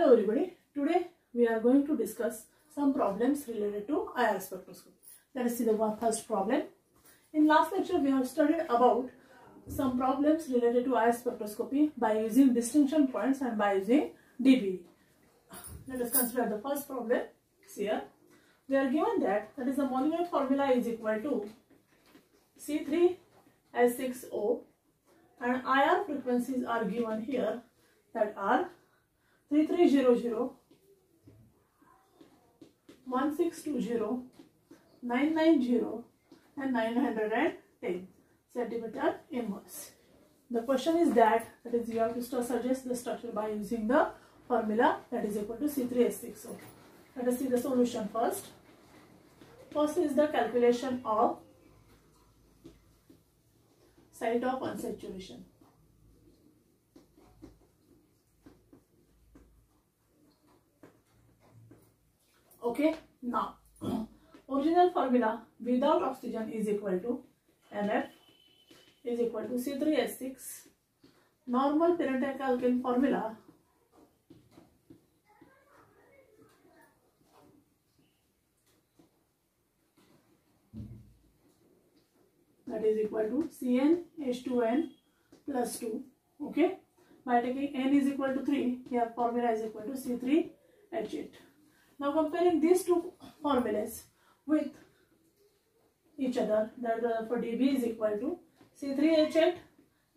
Hello everybody, today we are going to discuss some problems related to IR spectroscopy. Let us see the first problem. In last lecture we have studied about some problems related to IR spectroscopy by using distinction points and by using dBe. Let us consider the first problem. Here we are given that is the molecular formula is equal to C3H6O and IR frequencies are given here that are 3300, 1620, 990 and 910 centimeter inverse. The question is that is you have to suggest the structure by using the formula that is equal to C3H6O. Let us see the solution first. First is the calculation of site of unsaturation. Okay, now original formula without oxygen is equal to MF is equal to C3H6. Normal Piranesi alkane formula that is equal to CnH2n plus 2. Okay, by taking n is equal to 3, here formula is equal to C3H8. Now comparing these two formulas with each other, that for dB is equal to C3H8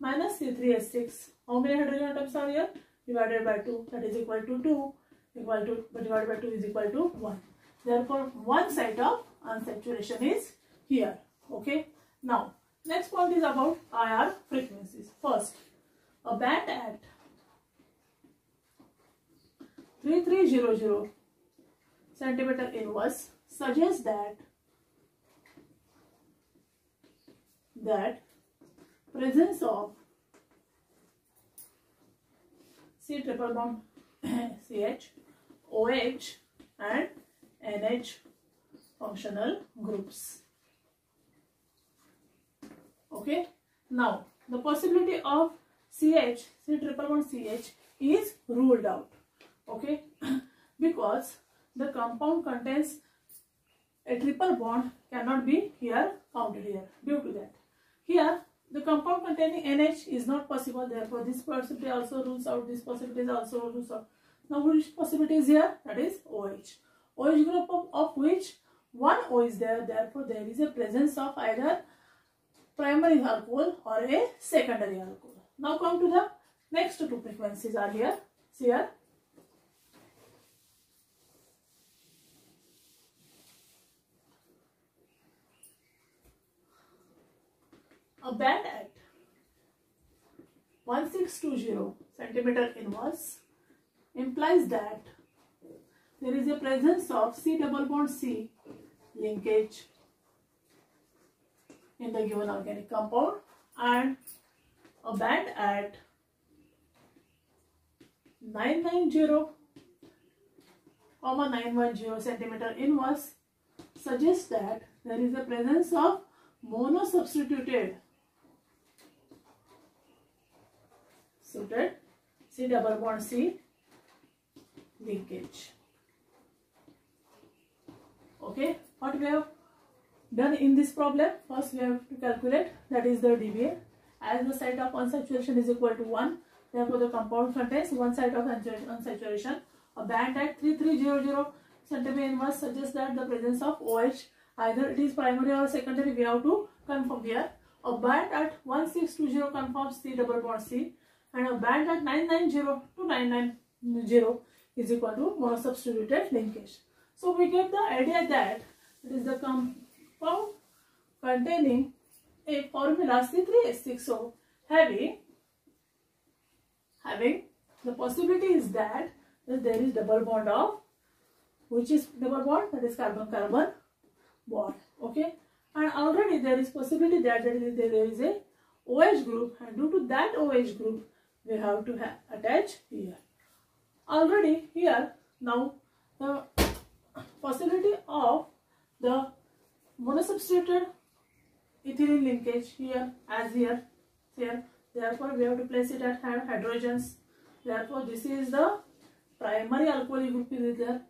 minus C3H6. How many hydrogen atoms are here? Divided by 2, that is equal to 2, divided by 2 is equal to 1. Therefore, one site of unsaturation is here. Okay. Now, next point is about IR frequencies. First, a band at 3300 centimeter inverse suggests that presence of C triple bond CH, OH and NH functional groups. Okay. Now, the possibility of C triple bond CH is ruled out. Okay. Because the compound contains a triple bond cannot be here counted here due to that. Here the compound containing NH is not possible, therefore this possibility also rules out, this possibility also rules out. Now which possibility is here? That is OH. OH group of which one O is there, therefore there is a presence of either primary alcohol or a secondary alcohol. Now come to the next two frequencies are here. See here. A band at 1620 centimeter inverse implies that there is a presence of C double bond C linkage in the given organic compound, and a band at 990, 910 centimeter inverse suggests that there is a presence of monosubstituted C double bond C linkage. Okay, what we have done in this problem, first we have to calculate that is the dBA. As the site of unsaturation is equal to 1, therefore the compound contains one site of unsaturation. A band at 3300 centimeter inverse suggests that the presence of OH, either it is primary or secondary, we have to confirm here. A band at 1620 confirms C double bond C, and a band at 990 to 990 is equal to monosubstituted linkage. So we get the idea that it is the compound containing a formula C3H6O having the possibility is that there is double bond of, which is double bond, that is carbon-carbon bond. Okay, and already there is possibility that there is a OH group, and due to that OH group we have to attach here. Already here now the possibility of the monosubstituted ethylene linkage here as here, therefore we have to place it at hydrogens. Therefore this is the primary alcoholic group is there.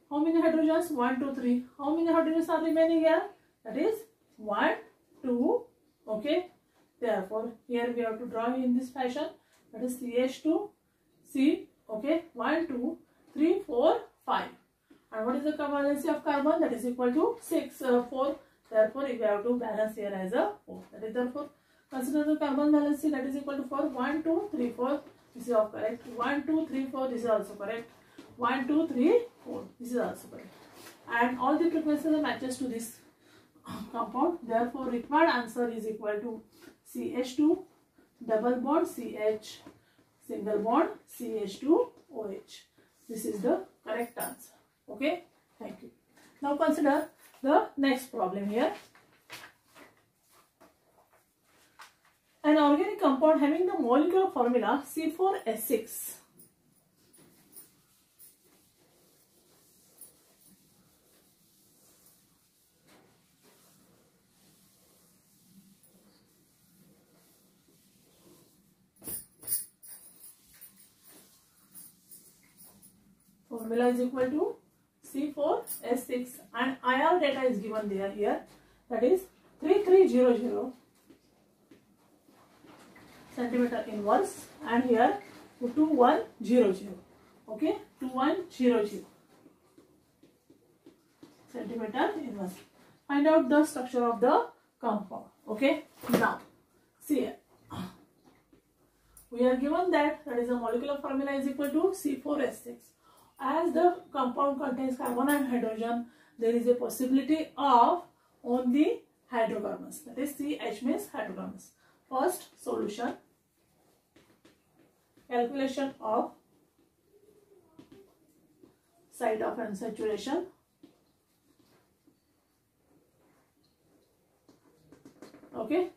How many hydrogens? 1, 2, 3. How many hydrogens are remaining here? That is 1, 2. Okay. Therefore, here we have to draw in this fashion. That is CH2, C. Okay. 1, 2, 3, 4, 5. And what is the valency of carbon? That is equal to 4. Therefore, we have to balance here as a 4. That is therefore, consider the carbon valency, that is equal to 4. 1, 2, 3, 4. This is all correct. 1, 2, 3, 4. This is also correct. 1, 2, 3, 4. This is also correct. And all the frequencies are matches to this compound. Therefore, required answer is equal to CH2 double bond CH single bond CH2OH. This is the correct answer. Okay. Thank you. Now consider the next problem here. An organic compound having the molecular formula C4H6. Formula is equal to C4H6 and IR data is given there here, that is 3300 centimeter inverse, and here 2100. Okay, 2100 centimeter inverse. Find out the structure of the compound. Okay, now see here. We are given that is the molecular formula is equal to C4H6. As the compound contains carbon and hydrogen, there is a possibility of only hydrocarbons. That is CH means hydrocarbons. First solution, calculation of site of unsaturation. Okay.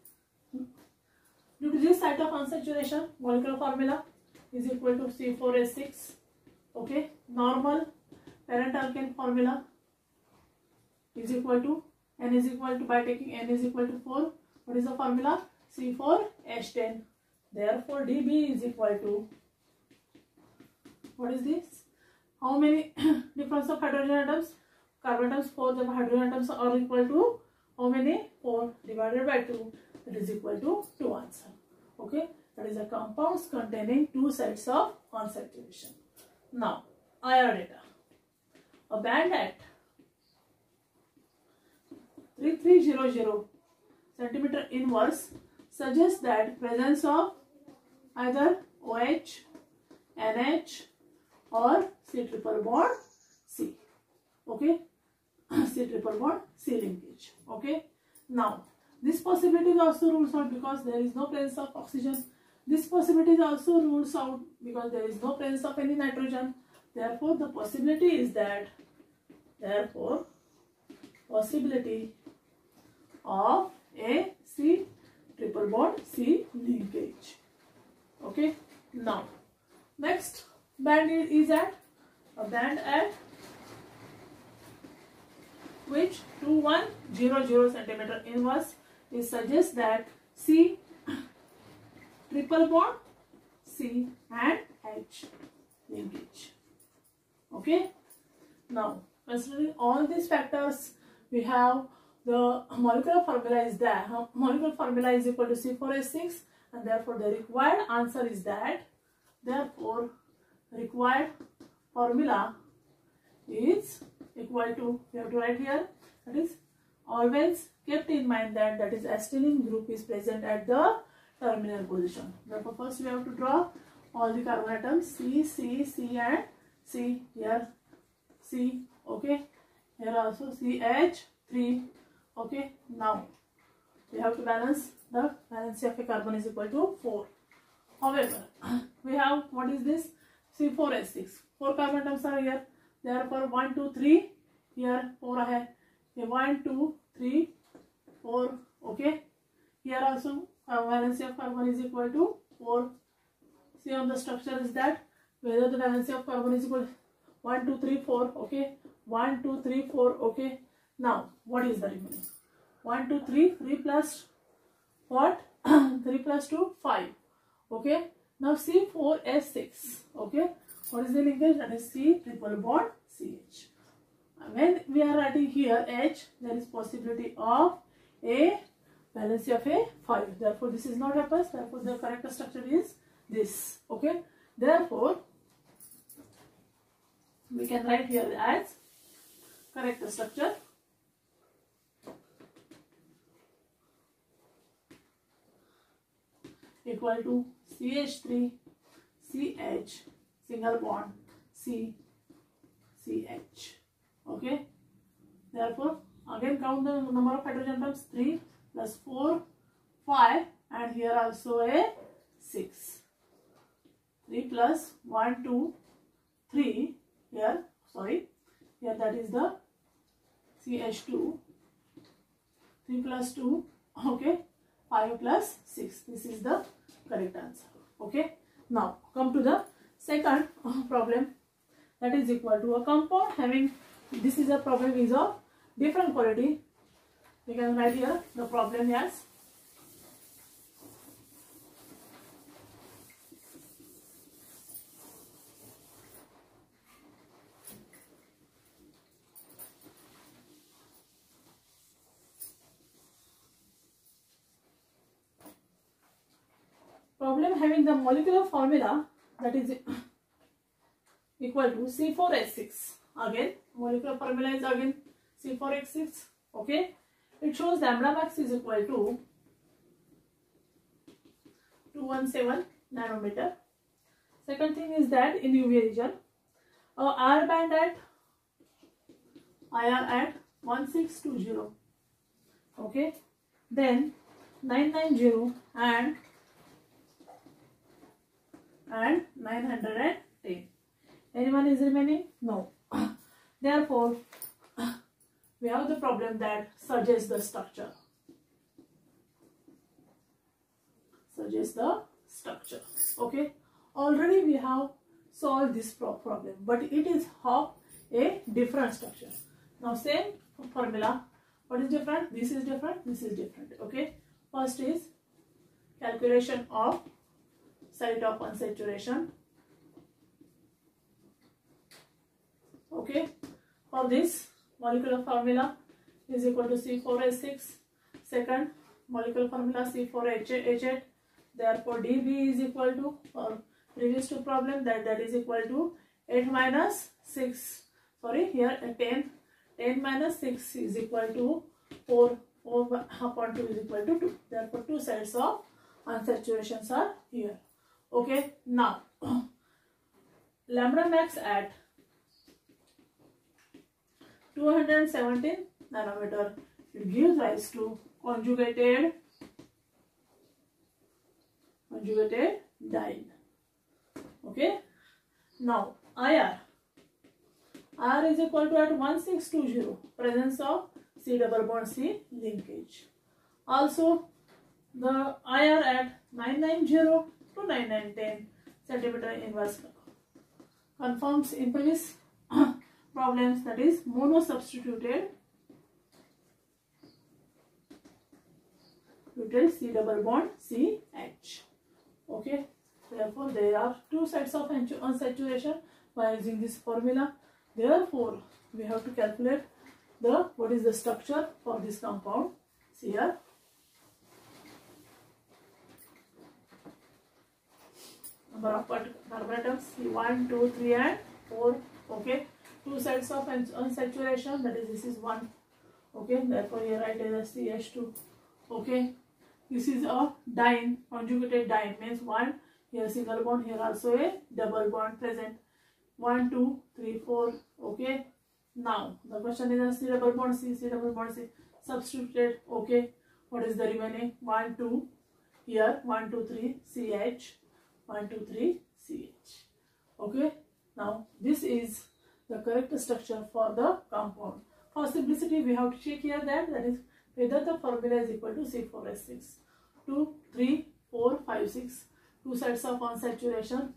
Due to this site of unsaturation, molecular formula is equal to C4H6. Okay, normal parent alkane formula is equal to N is equal to, by taking N is equal to 4. What is the formula? C4H10. Therefore, Db is equal to, what is this? How many difference of hydrogen atoms? Carbon atoms 4, the hydrogen atoms are equal to how many? 4 divided by 2. That is equal to 2 answer. Okay, that is the compounds containing 2 sites of unsaturation. Now, IR data. A band at 3300 centimeter inverse suggests that presence of either OH, NH or C triple bond C. Okay, C triple bond C linkage. Okay, now this possibility is also rules out because there is no presence of oxygen. This possibility is also rules out because there is no presence of any nitrogen. Therefore, the possibility is that, therefore, possibility of a C triple bond C linkage. Okay. Now, next band is at a band at which 2100 centimeter inverse. It suggests that C triple bond C and H linkage. Okay. Now, considering all these factors, we have the molecular formula is there. Molecular formula is equal to C4H6, and therefore the required answer is that. Therefore, required formula is equal to, we have to write here, that is always kept in mind that is acetylene group is present at the terminal position. Therefore, first we have to draw all the carbon atoms C, C, C and C. Here C. Okay. Here also CH3. Okay. Now we have to balance. The valency of a carbon is equal to 4. However, we have, what is this? C4H6. 4 carbon atoms are here. Therefore 1, 2, 3. Here 4 hai. Here 1, 2, 3, 4. Okay. Here also valency of carbon is equal to 4. See on the structure is that whether the valency of carbon is equal to 1, 2, 3, 4. Okay. 1, 2, 3, 4. Okay. Now what is the remaining? 1, 2, 3. 3 plus what? 3 plus 2, 5. Okay. Now C4H6. Okay. What What is the linkage? That is C triple bond CH. When we are writing here H, there is possibility of a valency of a 5. Therefore, this is not happens. Therefore, the correct structure is this. Okay. Therefore, we can write here as correct structure equal to CH3 CH single bond C CH. Okay. Therefore, again count the number of hydrogen atoms. 3 plus 4 5, and here also a 6. 3 plus 1 2 3 here, sorry, here that is the CH2. 3 plus 2, okay, 5 plus 6. This is the correct answer. Okay. Now come to the second problem, that is equal to a compound having, this is a problem is of different quality. We can write here the problem as problem having the molecular formula that is equal to C4H6. Again, molecular formula is again C4H6. Okay. It shows lambda max is equal to 217 nanometer. Second thing is that in UV region, R band at IR at 1620. Okay. Then 990 and 910. Anyone is remaining? No. Therefore, we have the problem that suggests the structure. Okay. Already we have solved this problem, but it is of a different structure. Now same formula. What is different? This is different. This is different. Okay. First is calculation of site of unsaturation. Okay. For this, molecular formula is equal to C4H6. Second, molecular formula C4H8. Therefore, dB is equal to, for previous two problem, that is equal to 8 minus 6. Sorry, here 10. 10 minus 6 is equal to 4. 4 upon 2 is equal to 2. Therefore, two sides of unsaturations are here. Okay. Now, lambda max at 217 nanometer, it gives rise to conjugated diene. Okay. Now IR is equal to at 1620, presence of C double bond C linkage. Also the IR at 990 to 9910 centimeter inverse confirms in previous problems, that is mono substituted C double bond CH. Okay. Therefore, there are two sides of unsaturation by using this formula. Therefore, we have to calculate what is the structure for this compound. See here. Number of carbon atoms 1, 2, 3 and 4. Okay. Two sides of unsaturation, that is this is 1. Okay. Therefore, here write as CH2. Okay. This is a diene, conjugated diene, means 1 here single bond, here also a double bond present. 1, 2, 3, 4. Okay. Now the question is a C double bond C, C double bond C substituted. Okay. What is the remaining? 1, 2 here, 1, 2, 3 CH, 1, 2, 3 CH. Okay. Now this is the correct structure for the compound. For simplicity, we have to check here that is whether the formula is equal to C4H6. 2, 3, 4, 5, 6. Two sides of unsaturation,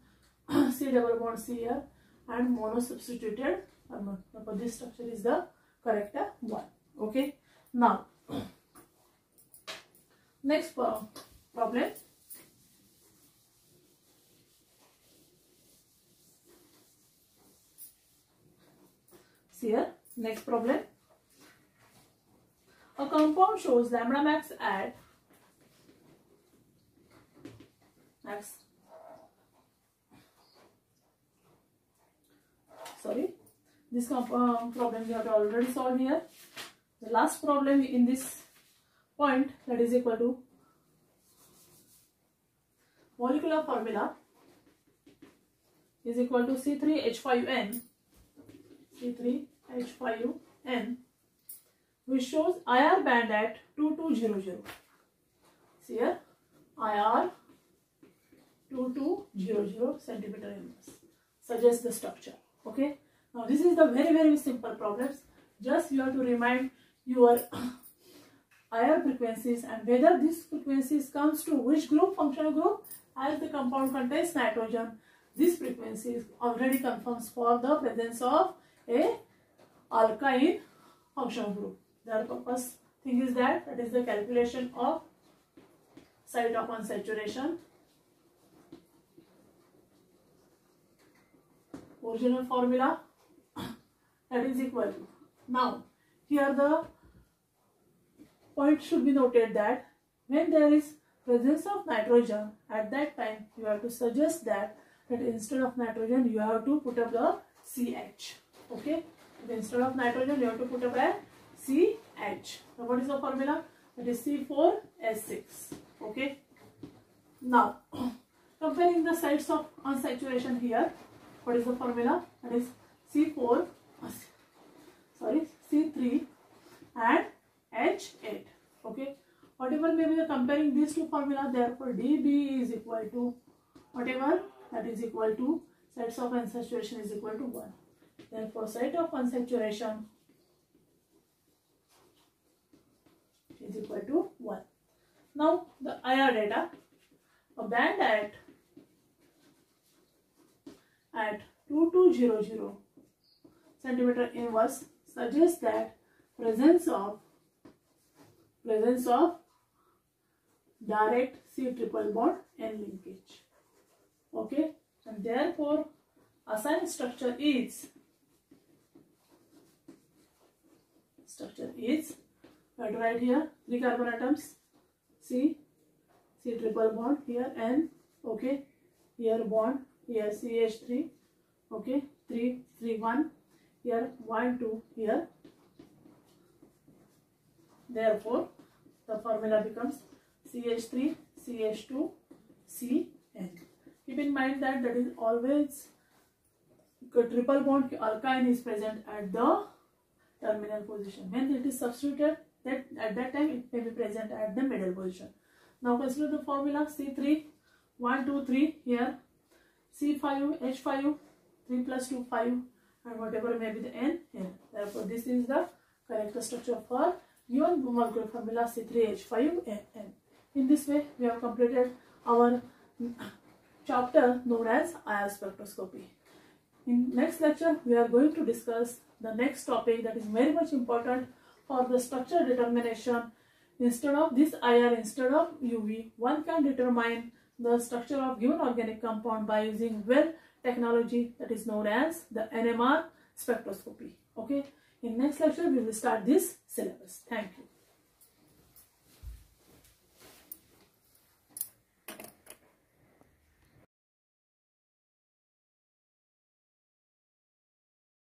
C double bond C here, and mono substituted. Therefore, this structure is the correct one. Okay. Now, next problem. See here, next problem. A compound shows lambda max at this problem we have already solved here. The last problem in this point, that is equal to molecular formula is equal to C3H5N, which shows IR band at 2200. See here, IR 2200 centimeter inverse suggests the structure. Okay. Now this is the very simple problems. Just you have to remind your IR frequencies and whether these frequencies comes to which group, functional group. As the compound contains nitrogen, this frequency already confirms for the presence of a alkyne functional group. The first thing is that is the calculation of site of unsaturation. Original formula, that is equal to. Now here the point should be noted that when there is presence of nitrogen, at that time you have to suggest that instead of nitrogen you have to put up the CH. Okay, instead of nitrogen you have to put up a CH. Now what is the formula? That is C4H6. Okay. Now comparing the sites of unsaturation here, what is the formula? That is C3 and H8. Okay. Whatever may be the comparing these two formula, therefore dB is equal to whatever, that is equal to sites of unsaturation is equal to 1. Therefore site of unsaturation is equal to 1. Now the IR data, a band at 2200 centimeter inverse suggests that presence of direct C triple bond N linkage. Okay, and therefore assigned structure is we have to write here 3 carbon atoms, C triple bond here N. Okay, here bond, here CH3. Okay, 3 1, here 1 2 here. Therefore the formula becomes CH3 CH2 CN. Keep in mind that is always triple bond alkyne is present at the terminal position. When it is substituted, that at that time it may be present at the middle position. Now consider the formula C3 1 2 3 here, C5 H5 3 plus 2 5, and whatever may be the N here. Therefore this is the correct structure for given molecular formula C3H5N. In this way we have completed our chapter known as IR spectroscopy. In next lecture we are going to discuss the next topic that is very much important for the structure determination. Instead of this IR, instead of UV, one can determine the structure of given organic compound by using well technology that is known as the NMR spectroscopy. Okay, in next lecture we will start this syllabus. Thank you.